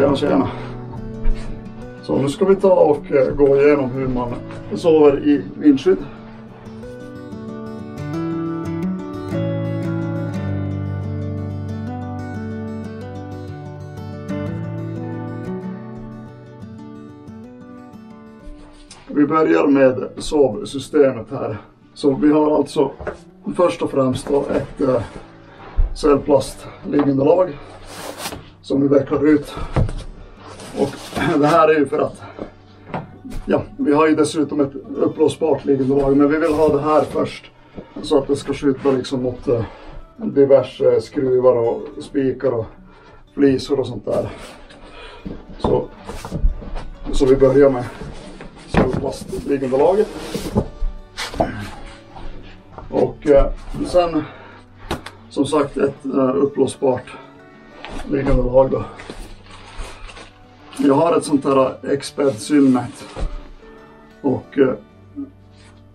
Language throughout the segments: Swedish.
Tjena, tjena. Så nu ska vi ta och gå igenom hur man sover i vindskydd. Vi börjar med sovsystemet här. Så vi har alltså först och främst då ett cellplastliggunderlag som vi vecklar ut. Och det här är ju för att vi har ju dessutom ett uppblåsbart liggunderlag, men vi vill ha det här först så att det ska skydda liksom mot diverse skruvar och spikar och flisor och sånt där. Så vi börjar med cellplastliggunderlaget. Och sen som sagt ett uppblåsbart liggunderlag då. Jag har ett sånt här Exped Synmet och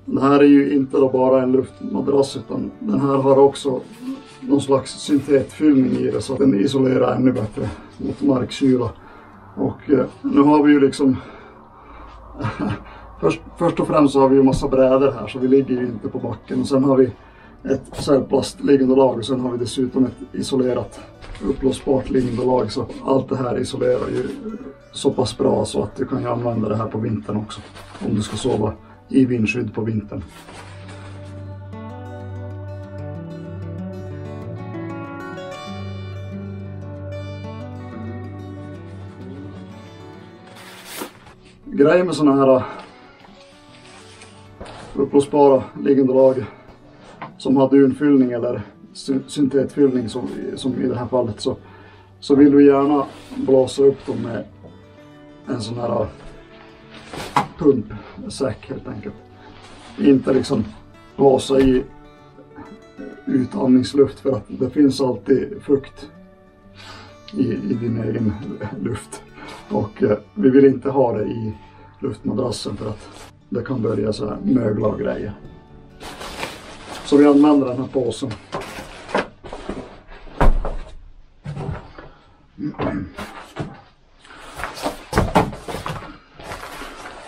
det här är ju inte då bara en luftmadrass, utan den här har också någon slags syntetfyllning i det så att den isolerar ännu bättre mot markkyla. Och nu har vi ju liksom först och främst så har vi ju massa brädor här, så vi ligger ju inte på backen, och sen har vi ett cellplastliggunderlag och sen har vi dessutom ett isolerat uppblåsbart liggunderlag, så allt det här isolerar ju så pass bra så att du kan ju använda det här på vintern också om du ska sova i vindskydd på vintern. Grejen med sådana här uppblåsbara liggunderlag som har dunfyllning eller syntetfyllning som i det här fallet, så vill vi gärna blåsa upp dem med en sån här pumpsäck helt enkelt. Inte liksom blåsa i utandningsluft, för att det finns alltid fukt i din egen luft. Och vi vill inte ha det i luftmadrassen för att det kan börja så här mögla och grejer. Så vi använder den här påsen.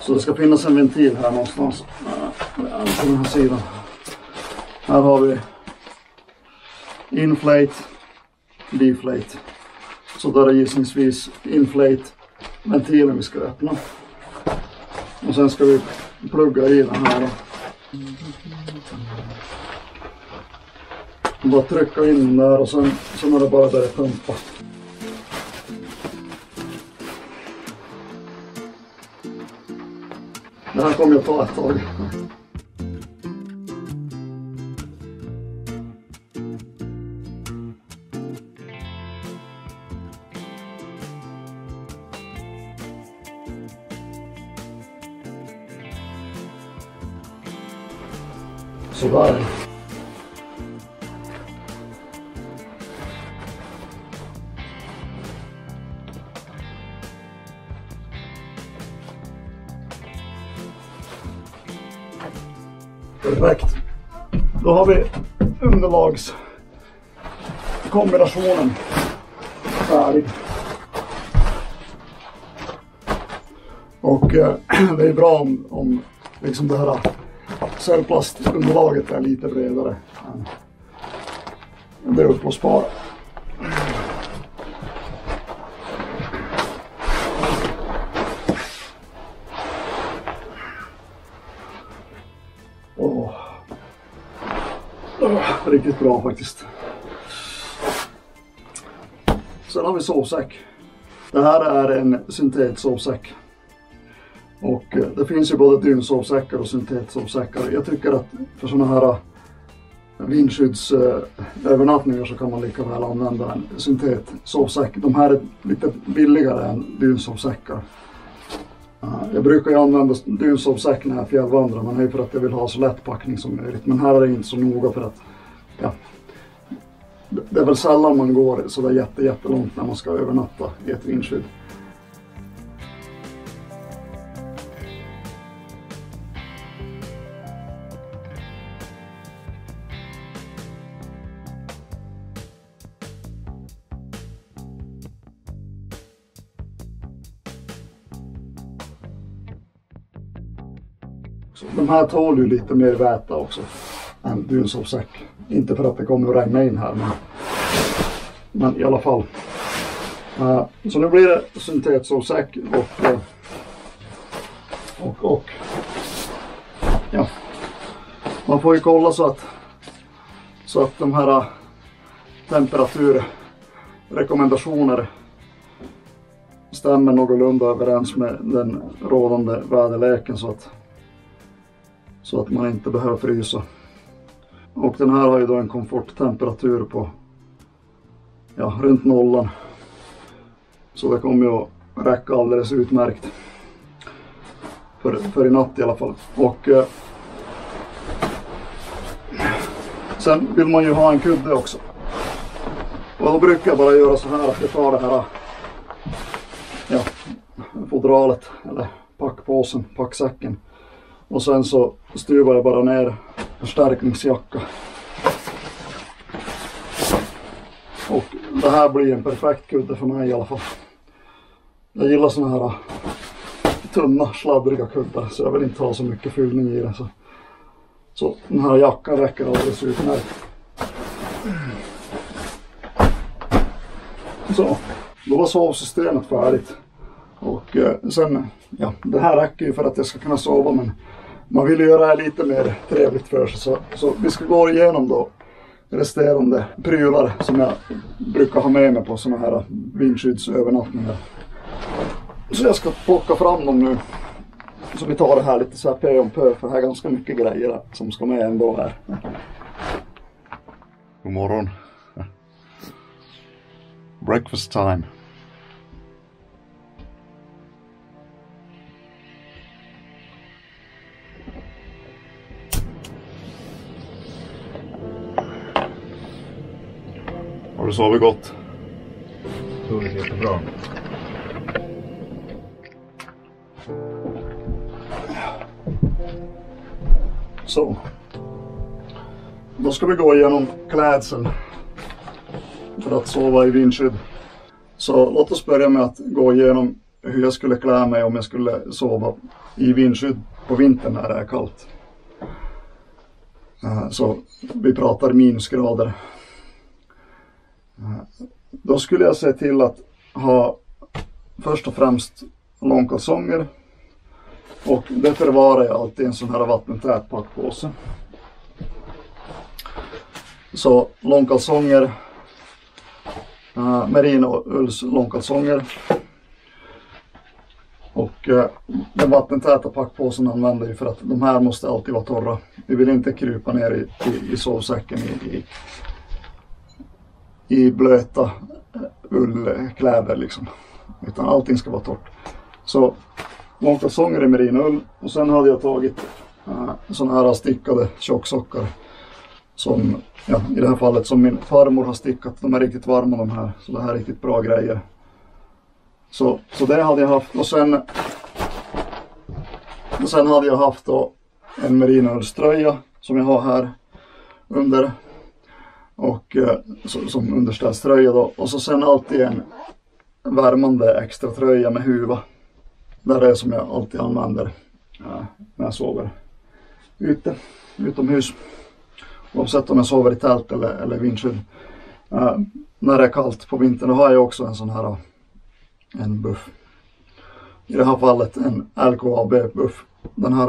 Så det ska finnas en ventil här någonstans på den här sidan. Här har vi inflate, deflate. Så där är gissningsvis inflate ventilen vi ska öppna. Och sen ska vi plugga i den här då. Bara trycka in den där och sen är det bara börja pumpa. Det här kommer att ta ett tag. Sådär. Perfekt. Då har vi underlagskombinationen färdig. Och det är bra om liksom det här cellplastunderlaget är lite bredare än det uppblåsbara. Riktigt bra faktiskt. Sen har vi sovsäck. Det här är en syntetsovsäck. Och det finns ju både dynsovsäckar och syntetsovsäckar. Jag tycker att för sådana här vindskyddsövernattningar så kan man lika väl använda en syntetsovsäck. De här är lite billigare än dynsovsäckar. Jag brukar ju använda dynsovsäck när jag fjällvandrar, men det är för att jag vill ha så lätt packning som möjligt. Men här är det inte så noga, för att det är väl sällan man går så där jättelångt när man ska övernatta i ett vindskydd. också. De här tål ju lite mer väta också än dunsovsäck. Inte för att det kommer att regna in här, men i alla fall. Så nu blir det syntetsovsäck och ja, man får ju kolla så att de här temperaturrekommendationer stämmer någorlunda överens med den rådande väderleken så att man inte behöver frysa. Och den här har ju då en komforttemperatur på runt nollan. Så det kommer ju att räcka alldeles utmärkt för i natt i alla fall. Och sen vill man ju ha en kudde också. Och då brukar jag bara göra så här att jag tar det här fodralet eller packpåsen, packsäcken. Och sen så stuvar jag bara ner förstärkningsjacka. Och det här blir en perfekt kudde för mig i alla fall. Jag gillar såna här tunna, sladdriga kuddar, så jag vill inte ha så mycket fyllning i det. Så den här jackan räcker alldeles utmärkt. Så, då var sovsystemet färdigt. Och sen, det här räcker ju för att jag ska kunna sova, men man vill göra det lite mer trevligt för sig. Så vi ska gå igenom då resterande prylar som jag brukar ha med mig på såna här vindskyddsövernattningar. Så jag ska plocka fram dem nu. Så vi tar det här lite så här pö om pö, för det här är ganska mycket grejer som ska med ändå här. God morgon. Breakfast time. Har du sovit gott? Sovit jättebra. Så. Då ska vi gå igenom klädseln för att sova i vindskydd. Så låt oss börja med att gå igenom hur jag skulle klä mig om jag skulle sova i vindskydd på vintern när det är kallt. Så vi pratar minusgrader. Då skulle jag se till att ha först och främst långkalsonger. Och det förvarar jag alltid i en sån här vattentät packpåse. Så långkalsonger, merino-ulls långkalsonger. Och den vattentäta packpåsen använder vi för att de här måste alltid vara torra. Vi vill inte krypa ner i sovsäcken i blöta ullkläder liksom. Utan allting ska vara torrt. Så långkalsonger i merino-ull, och sen hade jag tagit sådana här stickade tjocksockar som i det här fallet som min farmor har stickat. De är riktigt varma de här, så det här är riktigt bra grejer. Så det hade jag haft, och sen hade jag haft då en merino-ullströja som jag har här under, och som underställströja då, och så sen alltid en värmande extra tröja med huva. Där är som jag alltid använder när jag sover utomhus. Oavsett om jag sover i tält eller vindskydd. När det är kallt på vintern, då har jag också en sån här en buff. I det här fallet en LKAB buff. Den här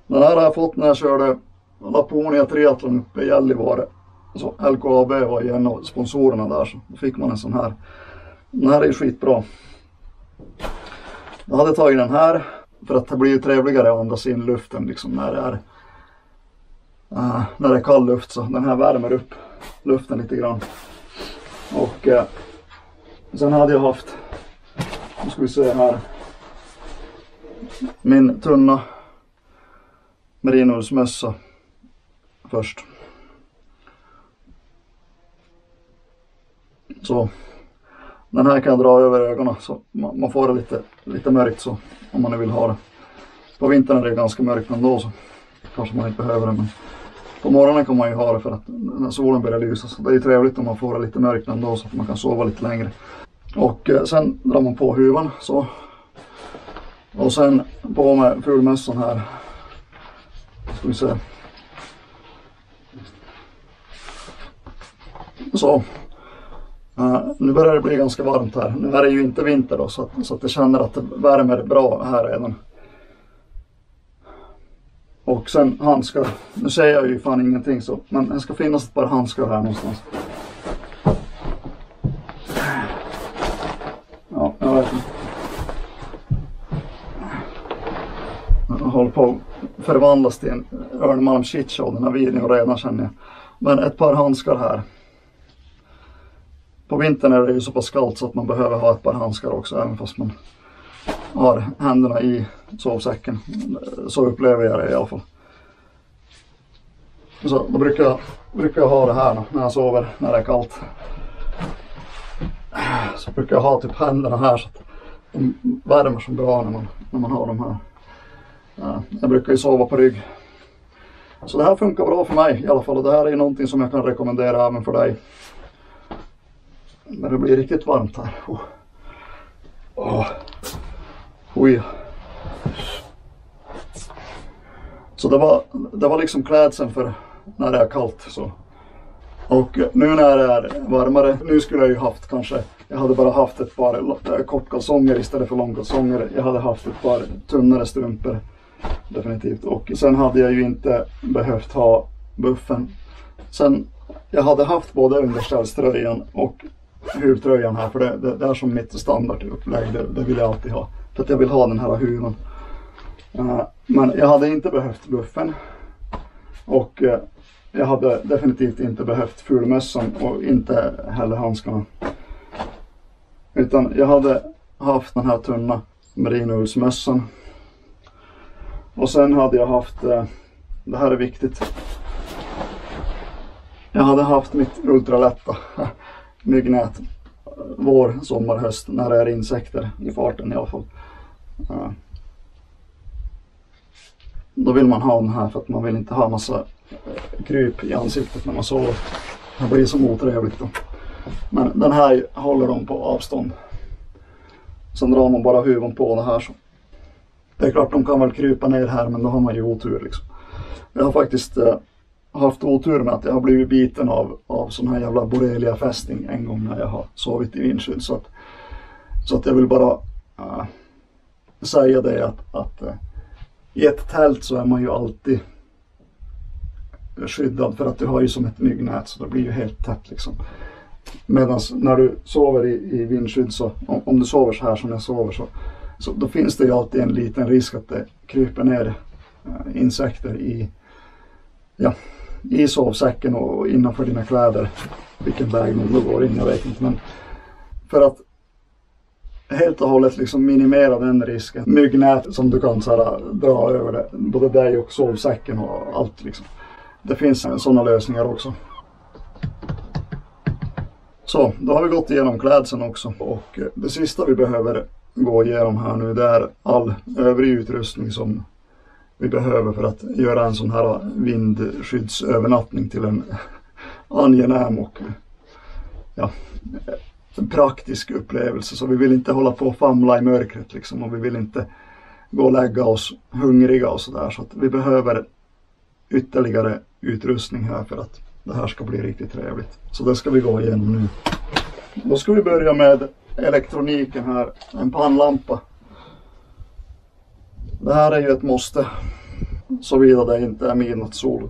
har jag fått när jag körde Laponia triathlon uppe i Gällivare. Så LKAB var ju en av sponsorerna där, så då fick man en sån här. Den här är ju skitbra. Jag hade tagit den här för att det blir ju trevligare att andas in luften liksom när det är kall luft, så den här värmer upp luften lite grann. Och sen hade jag haft, nu ska vi se här, min tunna merino-ullsmössa först. Så den här kan jag dra över ögonen så man får det lite mörkt så, om man nu vill ha det. På vintern är det ganska mörkt ändå, så kanske man inte behöver det, men på morgonen kan man ju ha det för att när solen börjar lysa, så det är ju trevligt om man får det lite mörkt ändå så att man kan sova lite längre. Och sen drar man på huvan så. Och sen på med fulmössan här. Ska vi se. Så. Nu börjar det bli ganska varmt här. Nu är det ju inte vinter då, så att jag känner att det värmer bra här redan. Och sen handskar. Nu ser jag ju fan ingenting så. Men det ska finnas ett par handskar här någonstans. Ja, jag vet inte. Jag håller på att förvandlas till en Örnmalm shitshow den här videon redan, känner jag. Men ett par handskar här. På vintern är det ju så pass kallt så att man behöver ha ett par handskar också, även fast man har händerna i sovsäcken. Så upplever jag det i alla fall. Så då brukar jag ha det här då, när jag sover, när det är kallt. Så brukar jag ha typ händerna här så att de värmer så bra när man har dem här. Jag brukar ju sova på rygg. Så det här funkar bra för mig i alla fall, och det här är ju någonting som jag kan rekommendera även för dig. Men det blir riktigt varmt här. Oj. Så det var liksom klädseln för när det är kallt. Så. Och nu när det är varmare, nu skulle jag ju haft kanske, jag hade bara haft ett par kortkalsonger istället för långkalsonger. Jag hade haft ett par tunnare strumpor, definitivt. Och sen hade jag ju inte behövt ha buffen. Sen, jag hade haft både underställströjan och huvtröjan här, för det är som mitt standardupplägg, det vill jag alltid ha. För att jag vill ha den här huvan. Men jag hade inte behövt buffen. Och jag hade definitivt inte behövt fulmössan och inte heller handskarna. Utan jag hade haft den här tunna merinoullsmössan. Och sen hade jag haft, det här är viktigt. Jag hade haft mitt ultralätta myggnät vår, sommar, höst, när det är insekter i farten i alla fall. Då vill man ha den här, för att man vill inte ha massa kryp i ansiktet när man sover. Det blir så otrevligt då. Men den här håller de på avstånd. Sen drar man bara huvan på det här så. Det är klart de kan väl krypa ner här, men då har man ju otur liksom. Jag har faktiskt haft otur med att jag har blivit biten av sån här jävla borrelia-fästing en gång när jag har sovit i vindskydd. Så att jag vill bara säga det att i ett tält så är man ju alltid skyddad, för att du har ju som ett myggnät, så det blir ju helt tätt liksom. Medan när du sover i vindskydd, så om du sover så här som jag sover, så då finns det ju alltid en liten risk att det kryper ner insekter i sovsäcken och innanför dina kläder. Vilken väg de går in, jag vet inte. Men för att helt och hållet liksom minimera den risken. Myggnät som du kan så här, dra över det, både dig och sovsäcken och allt liksom. Det finns sådana lösningar också. Så, då har vi gått igenom klädseln också. Och det sista vi behöver gå igenom här nu, det är all övrig utrustning som vi behöver för att göra en sån här vindskyddsövernattning till en angenäm och en praktisk upplevelse. Så vi vill inte hålla på och famla i mörkret liksom, och vi vill inte gå och lägga oss hungriga och sådär. Så att vi behöver ytterligare utrustning här för att det här ska bli riktigt trevligt. Så det ska vi gå igenom nu. Då ska vi börja med elektroniken här. En pannlampa. Det här är ju ett måste, såvida det inte är midnattssol.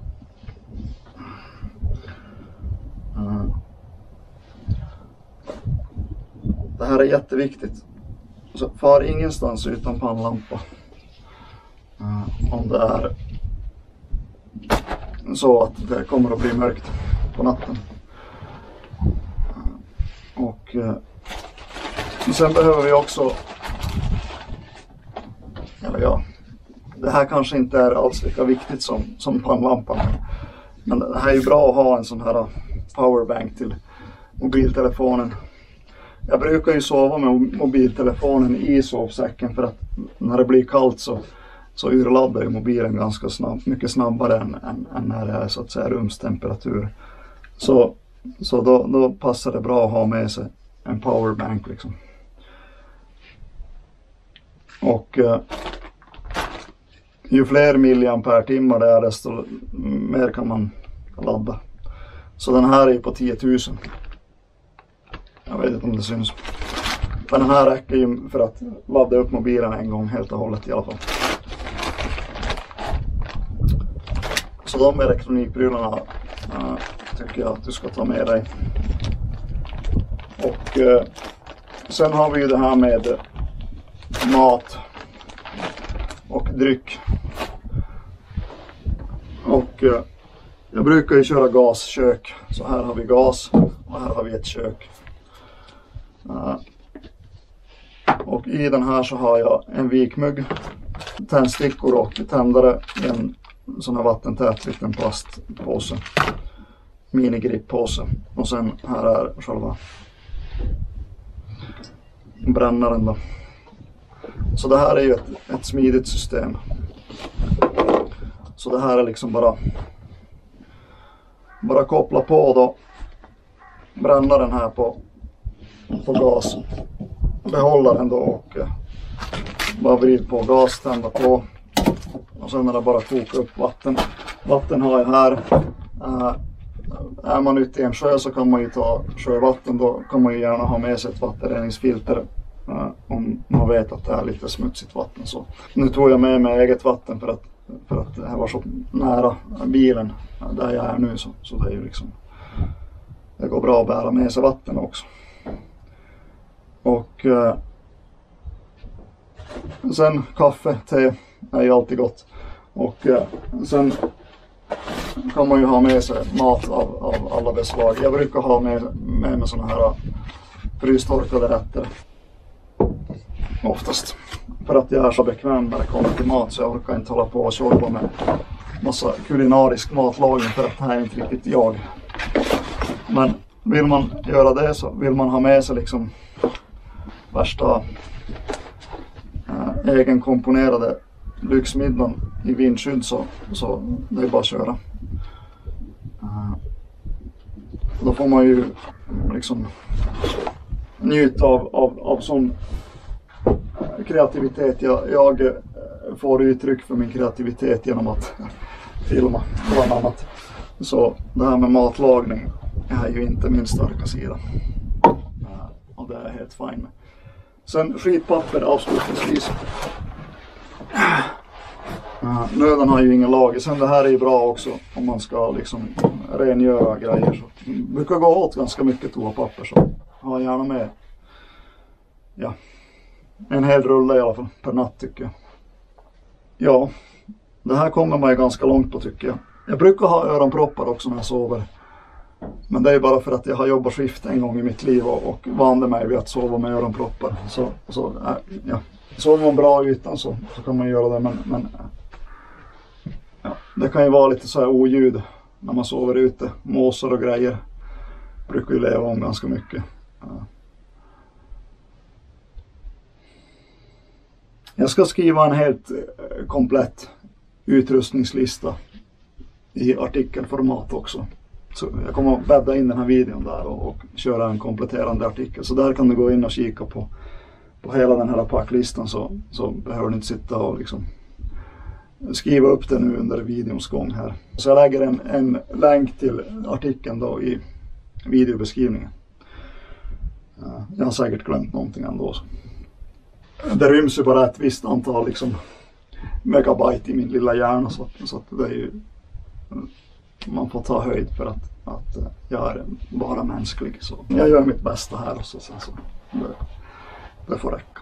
Det här är jätteviktigt. Så far ingenstans utan pannlampa. Om det är så att det kommer att bli mörkt på natten. Och sen behöver vi också, det här kanske inte är alls lika viktigt som pannlampan. Men det här är ju bra att ha en sån här powerbank till mobiltelefonen. Jag brukar ju sova med mobiltelefonen i sovsäcken, för att när det blir kallt så urladdar ju mobilen ganska mycket snabbare än när det är så att säga rumstemperatur. Så då passar det bra att ha med sig en powerbank liksom. Och ju fler milliampere-timmar det är, desto mer kan man ladda. Så den här är på 10 000. Jag vet inte om det syns. Men den här räcker ju för att ladda upp mobilen en gång helt och hållet i alla fall. Så de elektronikprylarna tycker jag att du ska ta med dig. Och sen har vi ju det här med mat och dryck. Och jag brukar ju köra gaskök. Så här har vi gas och här har vi ett kök. Och i den här så har jag en vikmugg, tändstickor och tändare i en sån här vattentät liten plastpåse. Minigrippåse. Och sen här är själva brännaren då. Så det här är ju ett smidigt system. Så det här är liksom bara koppla på då brännaren här på gas. Behållaren då och bara vrid på gas, tända på. Och sen är det bara koka upp vatten. Vatten har jag här. Är man ute i en sjö så kan man ju ta sjövatten. Då kan man ju gärna ha med sig ett vattenreningsfilter. Om man vet att det är lite smutsigt vatten. Så. Nu tog jag med mig eget vatten för att det här var så nära bilen där jag är nu. Så det är ju liksom, det går bra att bära med sig vatten också. Och sen kaffe, te är ju alltid gott. Och sen kan man ju ha med sig mat av alla dess slag. Jag brukar ha med mig såna här frystorkade rätter. Oftast. För att jag är så bekväm när det kommer till mat så jag orkar inte hålla på och köra med massa kulinarisk matlagning för att det här är inte riktigt jag. Men vill man göra det så vill man ha med sig liksom värsta egenkomponerade lyxmiddagen i vindskydd så det är bara att köra. Då får man ju liksom njuta av sån kreativitet. Jag får uttryck för min kreativitet genom att filma bland annat. Så det här med matlagning är ju inte min starka sida. Och det är helt fine med. Sen skitpapper avslutningsvis. Nöden har ju ingen lager. Sen det här är ju bra också om man ska liksom rengöra grejer. Så brukar gå åt ganska mycket toapapper så ha gärna med en hel rulle i alla fall per natt tycker jag. Ja, det här kommer man ju ganska långt på tycker jag. Jag brukar ha öronproppar också när jag sover. Men det är bara för att jag har jobbat skift en gång i mitt liv och vande mig vid att sova med öronproppar. Sover man bra utan så kan man göra det. Men det kan ju vara lite så här oljud när man sover ute. Måsar och grejer brukar ju leva om ganska mycket. Jag ska skriva en helt komplett utrustningslista i artikelformat också. Så jag kommer att bädda in den här videon där och köra en kompletterande artikel. Så där kan du gå in och kika på hela den här packlistan så behöver du inte sitta och liksom skriva upp det nu under videons gång här. Så jag lägger en länk till artikeln då i videobeskrivningen. Jag har säkert glömt någonting ändå. Det ryms ju bara ett visst antal liksom megabyte i min lilla hjärna så att det är ju, man får ta höjd för att jag är bara mänsklig. Så jag gör mitt bästa här och så det får räcka.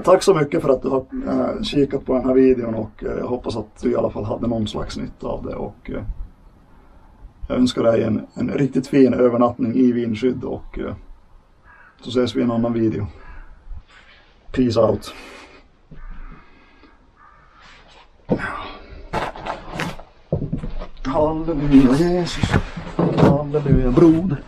Tack så mycket för att du har kikat på den här videon och jag hoppas att du i alla fall hade någon slags nytta av det och jag önskar dig en riktigt fin övernattning i vindskydd och så ses vi i en annan video. Peace out. Halleluja Jesus. Halleluja broder.